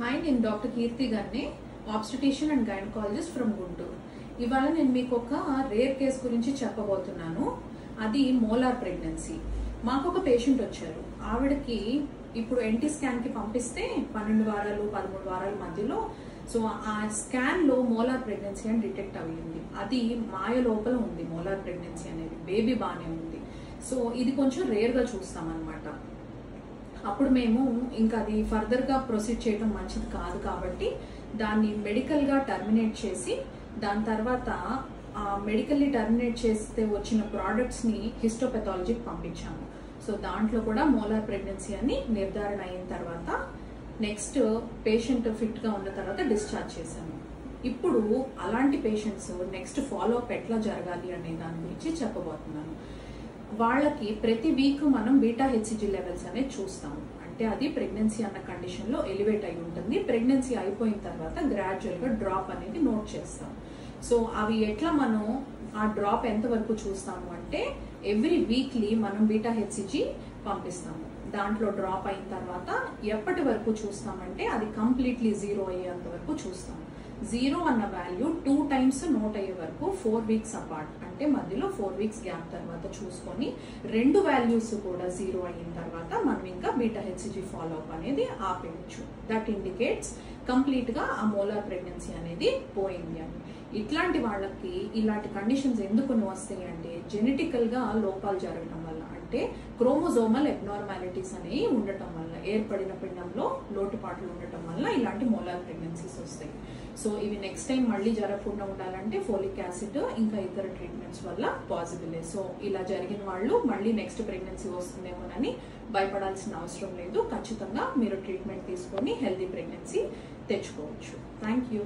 Hi, నేను doctor కీర్తి గారిని, obstetrician and gynaecologist from Guntur. ఇవాళ నేను మీకు ఒక రేర్ కేస్ గురించి చెప్పబోతున్నాను. అది మోలార్ ప్రెగ్నెన్సీ. మాకు ఒక పేషెంట్ వచ్చారు. ఆవిడకి ఇప్పుడు ఎన్టీ స్కాన్ కి పంపిస్తే 12 వారాలు 13 వారాల మధ్యలో ఆ స్కాన్ లో మోలార్ ప్రెగ్నెన్సీ అని డిటెక్ట్ అయ్యింది. అది మాయ లోపల ఉంది. మోలార్ ప్రెగ్నెన్సీ అనేది బేబీ బానే ఉంది. ఇది కొంచెం రేర్ గా చూస్తాం అన్నమాట. అప్పుడు మేము ఇంకా అది ఫర్దర్ గా ప్రొసీడ్ చేయడం మంచిది కాదు కాబట్టి దాన్ని మెడికల్ గా టర్మినేట్ చేసి దాని తర్వాత మెడికల్లీ టర్మినేట్ చేస్తే వచ్చిన ప్రోడక్ట్స్ ని హిస్టోపెథాలజీకి పంపించాము. దాంట్లో కూడా మోలార్ ప్రెగ్నెన్సీ అని నిర్ధారణ అయిన తర్వాత నెక్స్ట్ పేషెంట్ ఫిట్ గా ఉన్న తర్వాత డిశ్చార్జ్ చేశాము. ఇప్పుడు అలాంటి పేషెంట్స్ నెక్స్ట్ ఫాలో అప్ ఎట్లా జరగాలి అనే దాని గురించి చెప్పబోతున్నాను. వాళ్ళకి ప్రతి వీక్ మనం బీటా హెచ్సిజీ లెవెల్స్ అనేది చూస్తాము. అంటే అది ప్రెగ్నెన్సీ అన్న కండిషన్ లో ఎలివేట్ అయి ఉంటుంది. ప్రెగ్నెన్సీ అయిపోయిన తర్వాత గ్రాడ్యువల్ గా డ్రాప్ అనేది నోట్ చేస్తాం. అవి ఎట్లా మనం ఆ డ్రాప్ ఎంత వరకు చూస్తాము అంటే ఎవ్రీ వీక్లీ మనం బీటా హెచ్సిజీ పంపిస్తాము. దాంట్లో డ్రాప్ అయిన తర్వాత ఎప్పటి వరకు చూస్తామంటే అది కంప్లీట్లీ జీరో అయ్యేంత వరకు చూస్తాము. జీరో అన్న వాల్యూ 2 times నోట్ అయ్యే వరకు 4 weeks అపార్ట్, అంటే మధ్యలో 4 weeks గ్యాప్ తర్వాత చూసుకొని 2 వాల్యూస్ కూడా జీరో అయిన తర్వాత మనం ఇంకా బీటా హెచ్సిజీ ఫాలో అప్ అనేది ఆపేయచ్చు. దట్ ఇండికేట్స్ కంప్లీట్ గా ఆ మోలార్ ప్రెగ్నెన్సీ అనేది పోయింది అని. ఇట్లాంటి వాళ్ళకి ఇలాంటి కండిషన్స్ ఎందుకు వస్తాయి అంటే జెనెటికల్ గా లోపాలు జరగడం వల్ల, అంటే క్రోమోజోమల్ అబ్నార్మాలిటీస్ అనేవి ఉండటం వల్ల, ఏర్పడిన పిండంలో లోటుపాట్లు ఉండటం వల్ల ఇలాంటి మోలార్ ప్రెగ్నెన్సీస్ వస్తాయి. ఇవి నెక్స్ట్ టైం మళ్ళీ జరగకుండా ఉండాలంటే ఫోలిక్ యాసిడ్ ఇంకా ఇతర ట్రీట్మెంట్స్ వల్ల పాసిబులే. ఇలా జరిగిన వాళ్ళు మళ్ళీ నెక్స్ట్ ప్రెగ్నెన్సీ వస్తుందేమోనని భయపడాల్సిన అవసరం లేదు. ఖచ్చితంగా మీరు ట్రీట్మెంట్ తీసుకొని హెల్దీ ప్రెగ్నెన్సీ తెచ్చుకోవచ్చు. Thank you.